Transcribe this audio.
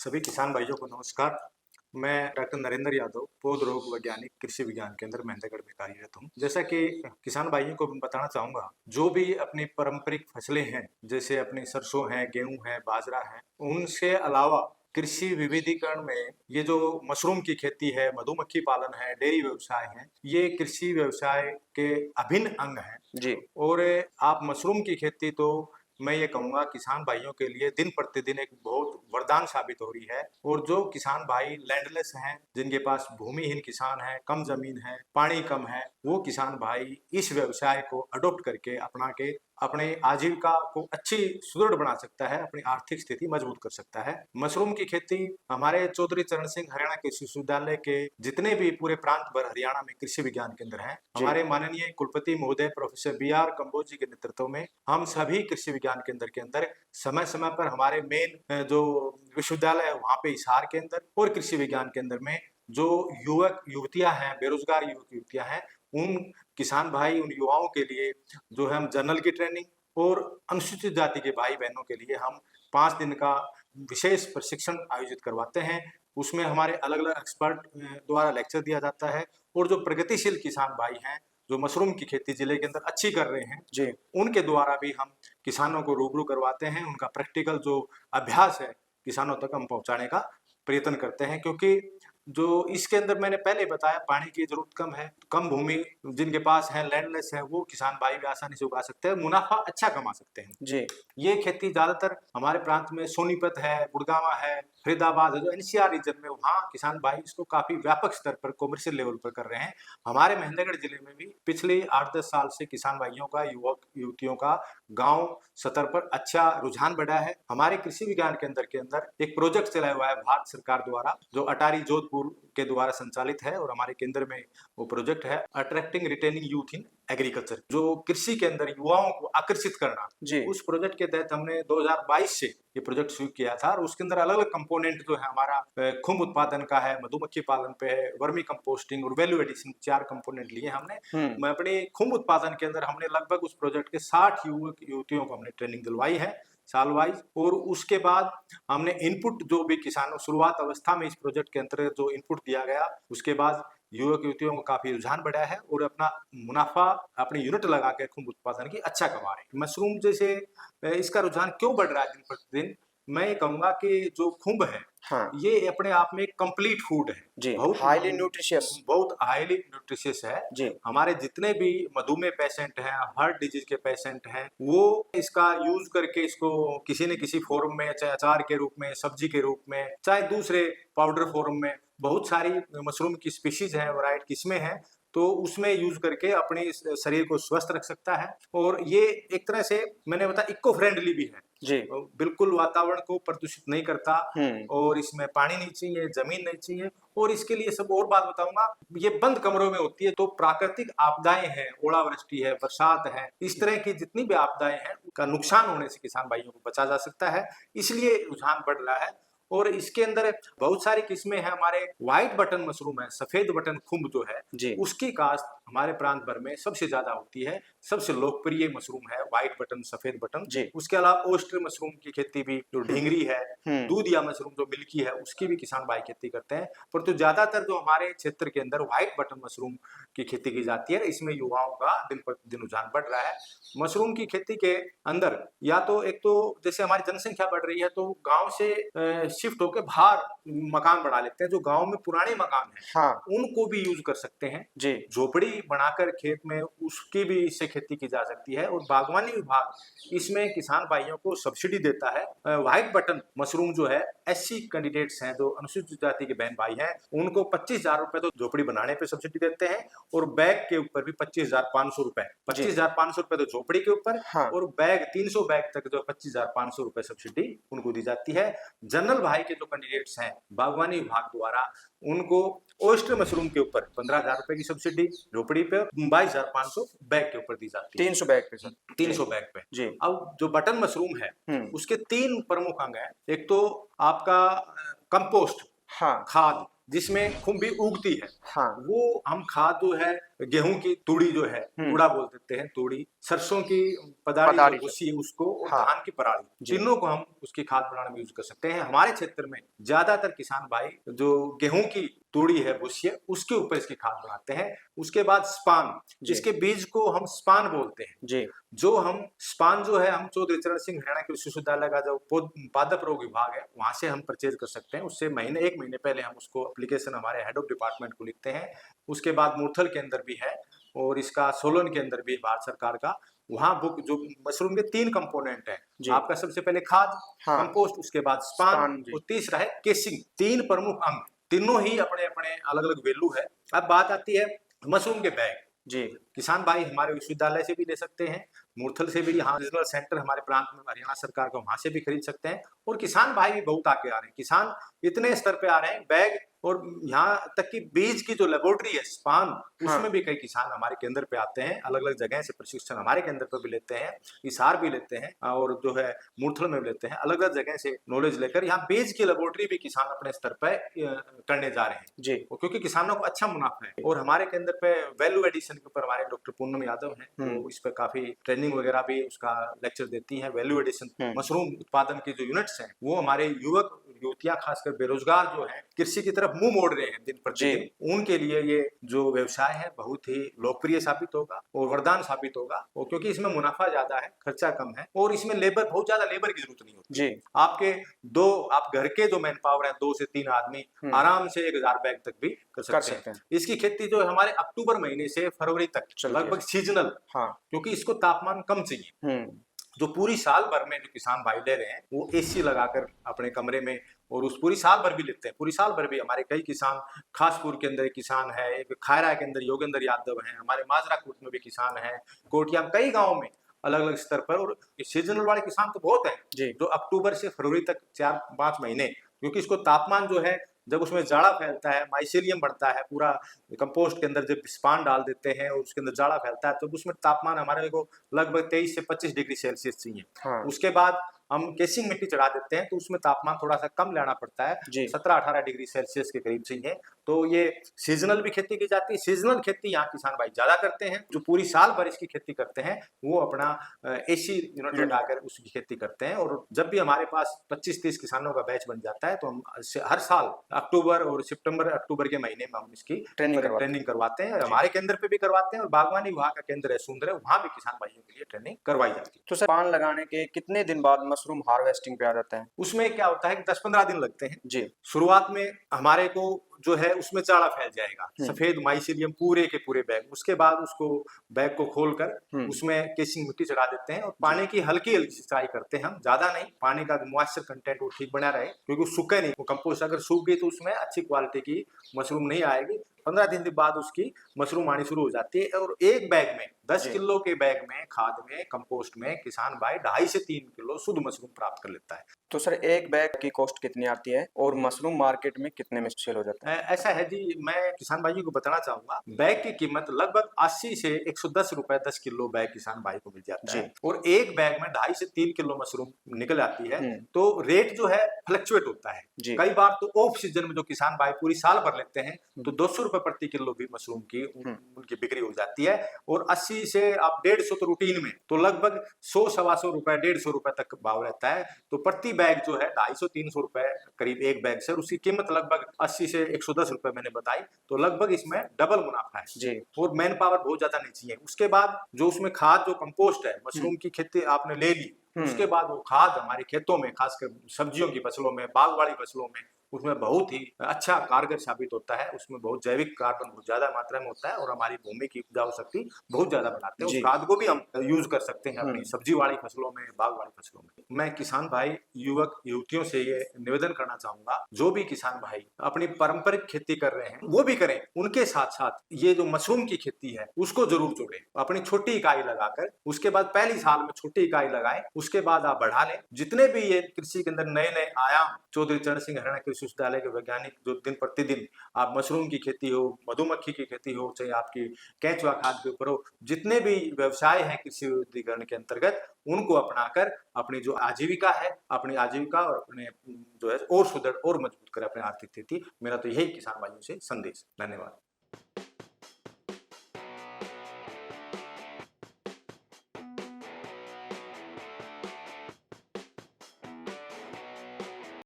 सभी किसान भाइयों को नमस्कार। मैं डॉक्टर नरेंद्र यादव, पौध रोग वैज्ञानिक, कृषि विज्ञान केंद्र महेंद्रगढ़ में कार्यरत हूँ। जैसा कि किसान भाइयों को मैं बताना चाहूंगा, जो भी अपनी पारंपरिक फसलें हैं, जैसे अपनी सरसों है, गेहूं है, बाजरा है, उनसे अलावा कृषि विविधीकरण में ये जो मशरूम की खेती है, मधुमक्खी पालन है, डेयरी व्यवसाय है, ये कृषि व्यवसाय के अभिन्न अंग हैं। जी। और आप मशरूम की खेती तो मैं ये कहूँगा किसान भाइयों के लिए दिन प्रतिदिन एक बहुत वरदान साबित हो रही है। और जो किसान भाई लैंडलेस हैं, जिनके पास भूमिहीन किसान है, कम जमीन है, पानी कम है, वो किसान भाई इस व्यवसाय को अडॉप्ट करके अपना के अपने आजीविका को अच्छी सुदृढ़ बना सकता है, अपनी आर्थिक स्थिति मजबूत कर सकता है। मशरूम की खेती हमारे चौधरी चरण सिंह हरियाणा कृषि विश्वविद्यालय के जितने भी पूरे प्रांत भर हरियाणा में कृषि विज्ञान केंद्र हैं, हमारे माननीय कुलपति महोदय प्रोफेसर BR कंबोज जी के नेतृत्व में हम सभी कृषि विज्ञान केंद्र के अंदर समय समय पर हमारे मेन जो विश्वविद्यालय है वहाँ पे हिसार के अंदर और कृषि विज्ञान केंद्र में जो युवक युवतियां हैं, बेरोजगार युवक युवतियां हैं, उन किसान भाई, उन युवाओं के लिए जो है हम जर्नल की ट्रेनिंग और अनुसूचित जाति के भाई बहनों के लिए हम 5 दिन का विशेष प्रशिक्षण आयोजित करवाते हैं। उसमें हमारे अलग अलग एक्सपर्ट द्वारा लेक्चर दिया जाता है। और जो प्रगतिशील किसान भाई हैं, जो मशरूम की खेती जिले के अंदर अच्छी कर रहे हैं जी। उनके द्वारा भी हम किसानों को रूबरू करवाते हैं। उनका प्रैक्टिकल जो अभ्यास है किसानों तक हम पहुंचाने का प्रयत्न करते हैं, क्योंकि जो इसके अंदर मैंने पहले बताया पानी की जरूरत कम है, कम भूमि जिनके पास है, लैंडलेस है, वो किसान भाई भी आसानी से उगा सकते हैं, मुनाफा अच्छा कमा सकते हैं। जी। ये खेती ज्यादातर हमारे प्रांत में सोनीपत है, गुड़गांवा है, फरीदाबाद है, जो NCR रीजन में, वहाँ किसान भाई इसको काफी व्यापक स्तर पर कॉमर्शियल लेवल पर कर रहे हैं। हमारे महेंद्रगढ़ जिले में भी पिछले 8-10 साल से किसान भाइयों का, युवक युवतियों का गांव स्तर पर अच्छा रुझान बढ़ा है। हमारे कृषि विज्ञान केंद्र के अंदर एक प्रोजेक्ट चलाया हुआ है भारत सरकार द्वारा, जो अटारी जोधपुर के द्वारा संचालित है, और हमारे केंद्र में वो प्रोजेक्ट है attracting retaining youth in agriculture, जो कृषि के अंदर युवाओं को आकर्षित करना। जी। उस प्रोजेक्ट के तहत हमने 2022 से ये प्रोजेक्ट शुरू किया था, और उसके अंदर अलग अलग कंपोनेंट जो है हमारा खुम्ब उत्पादन का है, मधुमक्खी पालन पे है, वर्मी कंपोस्टिंग और वैल्यू एडिशन, 4 कंपोनेंट लिए हमने। मैं अपने खुम्ब उत्पादन के अंदर हमने लगभग उस प्रोजेक्ट के 60 युवक युवतियों को हमने ट्रेनिंग दिलवाई है साल वाइज। और उसके बाद हमने इनपुट जो भी किसानों शुरुआत अवस्था में इस प्रोजेक्ट के अंतर्गत जो इनपुट दिया गया, उसके बाद युवक युवतियों को काफी रुझान बढ़ा है और अपना मुनाफा अपने यूनिट लगा के खुम्ब उत्पादन की अच्छा कमा रहे हैं। मशरूम जैसे इसका रुझान क्यों बढ़ रहा है दिन प्रतिदिन, मैं ये कहूंगा कि जो खुम्ब है, हाँ। ये अपने आप में एक कंप्लीट फूड है, जी। बहुत हाईली न्यूट्रिशियस। बहुत हाईली न्यूट्रिशियस है। जी। हमारे जितने भी मधुमेह पेशेंट हैं, हार्ट डिजीज के पेशेंट हैं, वो इसका यूज करके इसको किसी न किसी फॉर्म में, चाहे अचार के रूप में, सब्जी के रूप में, चाहे दूसरे पाउडर फॉर्म में, बहुत सारी मशरूम की स्पीशीज हैं, वैरायटी किस्में हैं, तो उसमें यूज करके अपने शरीर को स्वस्थ रख सकता है। और ये एक तरह से मैंने बताया इको फ्रेंडली भी है, जी। बिल्कुल वातावरण को प्रदूषित नहीं करता, हम्म। और इसमें पानी नहीं चाहिए, जमीन नहीं चाहिए। और इसके लिए सब और बात बताऊंगा, ये बंद कमरों में होती है, तो प्राकृतिक आपदाएं हैं, ओलावृष्टि है, बरसात है, इस तरह की जितनी भी आपदाएं हैं उनका नुकसान होने से किसान भाइयों को बचा जा सकता है। इसलिए रुझान बढ़ रहा है। और इसके अंदर बहुत सारी किस्में हैं। हमारे व्हाइट बटन मशरूम है, सफेद बटन खुम्ब जो है, जी। उसकी काश्त हमारे प्रांत भर में सबसे ज्यादा होती है। सबसे लोकप्रिय मशरूम है व्हाइट बटन, सफेद बटन। जी। उसके अलावा ओस्टर मशरूम की खेती भी, जो ढींगरी है, दूधिया मशरूम जो मिल्की है, उसकी भी किसान भाई खेती करते हैं। परंतु ज्यादातर जो हमारे क्षेत्र के अंदर व्हाइट बटन मशरूम की खेती की जाती है, इसमें युवाओं का दिन प्रतिदिन रुझान बढ़ रहा है। मशरूम की खेती के अंदर या तो एक तो जैसे हमारी जनसंख्या बढ़ रही है, तो गांव से शिफ्ट होकर बाहर मकान बना लेते हैं। जो गांव में पुराने मकान हैं, हाँ। उनको भी यूज कर सकते हैं। जी। झोपड़ी बनाकर खेत में उसकी भी इससे खेती की जा सकती है। और बागवानी विभाग इसमें किसान भाइयों को सब्सिडी देता है। व्हाइट बटन मशरूम जो है, SC कैंडिडेट्स हैं, जो अनुसूचित जाति के बहन भाई हैं, उनको 25,000 रुपए तो झोपड़ी बनाने पे सब्सिडी देते हैं, और बैग के ऊपर भी 25,500 रुपए, 25,500 रुपए तो झोपड़ी के ऊपर। हाँ। और बैग 300 बैग तक जो 25,500 रुपए सब्सिडी उनको दी जाती है। जनरल भाई के जो कैंडिडेट्स हैं, बागवानी विभाग द्वारा उनको ओस्टर मशरूम के ऊपर 15,000 रुपए की सब्सिडी, झोपड़ी पे 22,500 बैग के ऊपर दी जाती है। 300 बैग पे सर। 300 बैग पे। जी। अब जो बटन मशरूम है, उसके 3 प्रमुख अंग हैं। एक तो आपका कंपोस्ट, हाँ। खाद, जिसमें खुम्बी उगती है, हाँ। वो हम खाद जो है गेहूं की तूड़ी जो है, तूड़ा बोल देते हैं, तूड़ी, सरसों की पदाड़ी जो भूसी है उसको, और हाँ। धान की पराली, तीनों को हम उसकी खाद बनाने में यूज कर सकते हैं। हमारे क्षेत्र में ज्यादातर किसान भाई जो गेहूं की तूड़ी है, भूसी है, उसके ऊपर इसकी खाद बनाते हैं। उसके बाद स्पान, इसके बीज को हम स्पान बोलते हैं जी। जो हम स्पान जो है हम चौधरी चरण सिंह हरियाणा कृषि विश्वविद्यालय का जो पादप रोग विभाग है वहां से हम परचेज कर सकते हैं। उससे एक महीने पहले हम उसको एप्लीकेशन हमारे हेड ऑफ डिपार्टमेंट को लिखते हैं। उसके बाद मुरथल के अंदर भी है और इसका सोलन के अंदर भी भारत सरकार का, वहां बुक जो मशरूम के 3 कंपोनेंट है, आपका सबसे पहले खाद, कंपोस्ट, उसके बाद स्पान और तीसरा है केसिंग। 3 प्रमुख अंग, तीनों ही अपने अपने अलग अलग वैल्यू है। अब बात आती है मशरूम के बैग जी। किसान भाई हमारे विश्वविद्यालय से भी ले सकते हैं, मुरथल से भी, यहाँ रीजनल सेंटर हमारे प्रांत में हरियाणा सरकार का, वहां से भी खरीद सकते हैं। और किसान भाई भी बहुत आगे आ रहे हैं, किसान इतने स्तर पे आ रहे हैं, बैग और यहाँ तक कि बीज की जो लेबोरेटरी है स्पान, उसमें भी कई किसान हमारे केंद्र पे आते हैं, अलग अलग जगह से प्रशिक्षण हमारे केंद्र पर भी लेते हैं, हिसार भी लेते हैं और जो है मुरथल में भी लेते हैं, अलग अलग जगह से नॉलेज लेकर यहाँ बीज की लेबोरेटरी भी किसान अपने स्तर पर करने जा रहे हैं जी। क्योंकि किसानों को अच्छा मुनाफा है। और हमारे केंद्र पे वैल्यू एडिशन के ऊपर हमारे डॉक्टर पूनम यादव हैं, वो इस पर काफी ट्रेनिंग वगैरह भी उसका लेक्चर देती हैं। वैल्यू एडिशन मशरूम उत्पादन के जो यूनिट्स हैं वो हमारे युवक युवतियां खासकर बेरोजगार जो हैं कृषि की तरफ मुंह मोड़ रहे हैं दिन प्रतिदिन, उनके लिए ये जो व्यवसाय है बहुत ही लोकप्रिय साबित होगा और वरदान साबित होगा। और क्योंकि इसमें मुनाफा ज्यादा है, खर्चा कम है और इसमें लेबर बहुत ज्यादा लेबर की जरूरत नहीं होती जी। आपके आप घर के जो मैन पावर है 2 से 3 आदमी आराम से 1000 बैग तक भी कर सकते हैं। इसकी खेती जो है हमारे अक्टूबर महीने से फरवरी तक लगभग सीजनल, क्योंकि इसको तापमान कम चाहिए। जो पूरी साल भर में जो किसान भाई ले रहे हैं वो एसी लगाकर अपने कमरे में, और उस पूरी साल भर भी लेते हैं। पूरी साल भर भी हमारे कई किसान, खासपुर के अंदर एक किसान है, एक खायरा के अंदर योगेंद्र यादव है, हमारे माजरा कोट में भी किसान है, कोटिया कई गाँव में अलग अलग स्तर पर। और सीजनल वाले किसान तो बहुत है जो अक्टूबर से फरवरी तक 4-5 महीने, क्योंकि इसको तापमान जो है जब उसमें जाड़ा फैलता है, माइसेलियम बढ़ता है, पूरा कंपोस्ट के अंदर जब स्पान डाल देते हैं और उसके अंदर जाड़ा फैलता है तो उसमें तापमान हमारे को लगभग 23 से 25 डिग्री सेल्सियस चाहिए। उसके बाद हम केसिंग मिट्टी चढ़ा देते हैं तो उसमें तापमान थोड़ा सा कम लेना पड़ता है, 17-18 डिग्री सेल्सियस के करीब चाहिए। तो ये सीजनल भी खेती की जाती है। सीजनल खेती यहाँ किसान भाई ज्यादा करते हैं, जो पूरी साल भर इसकी खेती करते हैं वो अपना एसी यूनिट लगाकर उसकी खेती करते हैं। और जब भी हमारे पास 25-30 किसानों का बैच बन जाता है तो हम हर साल अक्टूबर और अक्टूबर के महीने में हम इसकी ट्रेनिंग करवाते हैं। हमारे केंद्र पे भी करवाते हैं और बागवानी विभाग का केंद्र है सुंदर, वहाँ भी किसान भाइयों के लिए ट्रेनिंग करवाई जाती है। तो सर पान लगाने के कितने दिन बाद मशरूम हार्वेस्टिंग पे आ जाता है? उसमें क्या होता है कि 10-15 दिन लगते हैं जी। शुरुआत में हमारे को जो है उसमें चाड़ा फैल जाएगा, सफेद माइसीलियम पूरे के पूरे बैग। उसके बाद उसको बैग को खोलकर उसमें केसिंग मिट्टी चढ़ा देते हैं और पानी की हल्की हल्की सिंचाई करते हैं हम, ज्यादा नहीं। पानी का मॉइस्चर कंटेंट वो ठीक बना रहे, क्योंकि सूखे नहीं, वो कंपोस्ट अगर सूख गई तो उसमें अच्छी क्वालिटी की मशरूम नहीं आएगी। 15 दिन के बाद उसकी मशरूम आनी शुरू हो जाती है। और एक बैग में 10 किलो के बैग में खाद में कंपोस्ट में किसान भाई 2.5 से 3 किलो शुद्ध मशरूम प्राप्त कर लेता है। तो सर एक बैग की कॉस्ट कितनी आती है और मशरूम मार्केट में कितने में सेल हो जाता है? ऐसा है जी, मैं किसान भाइयों को बताना चाहूंगा, बैग की कीमत लगभग 80 से 110 रुपए 10 किलो बैग किसान भाई को मिल जाता है। और एक बैग में 2.5 से 3 किलो मशरूम निकल आती है। तो रेट जो है फ्लक्चुएट होता है। कई बार तो ऑफ सीजन में जो किसान भाई पूरी साल भर लेते हैं तो 200 रुपए प्रति किलो भी मशरूम की उनकी बिक्री हो जाती है। और 80 से आप 150 तो रूटीन में, तो लगभग 100-125 रुपए 150 रुपए तक भाव रहता है। तो प्रति बैग जो है 250-300 रुपए करीब एक बैग से, उसकी कीमत लगभग 80 से 110 रुपए मैंने बताई। तो लगभग इसमें डबल मुनाफा है जी। और मैन पावर बहुत ज्यादा नहीं चाहिए। उसके बाद जो उसमें खाद जो कंपोस्ट है, मशरूम की खेती आपने ले ली, उसके बाद वो खाद हमारे खेतों में, खासकर सब्जियों की फसलों में, बागवानी फसलों में, उसमें बहुत ही अच्छा कारगर साबित होता है। उसमें बहुत जैविक कार्बन बहुत ज्यादा मात्रा में होता है और हमारी भूमि की उपजाऊ शक्ति बहुत ज्यादा बनाते हैं। उस खाद को भी हम यूज कर सकते हैं अपनी सब्जी वाली फसलों में, बागवानी फसलों में। मैं किसान भाई युवक युवतियों से ये निवेदन करना चाहूंगा, जो भी किसान भाई अपनी पारंपरिक खेती कर रहे हैं वो भी करें, उनके साथ साथ ये जो मशरूम की खेती है उसको जरूर जोड़ें। अपनी छोटी इकाई लगाकर, उसके बाद पहली साल में छोटी इकाई लगाएं, उसके बाद आप बढ़ा लें। जितने भी ये कृषि के अंदर नए नए आयाम चौधरी चरण सिंह हरियाणा कृषि विश्वविद्यालय के वैज्ञानिक जो दिन प्रतिदिन, आप मशरूम की खेती हो, मधुमक्खी की खेती हो, चाहे आपकी केंचुआ खाद के ऊपर हो, जितने भी व्यवसाय हैं कृषि विविधीकरण के अंतर्गत, उनको अपनाकर अपनी जो आजीविका है, अपनी आजीविका और अपने जो है और सुदृढ़ और मजबूत करें अपने आर्थिक स्थिति। मेरा तो यही किसान भाइयों से संदेश। धन्यवाद।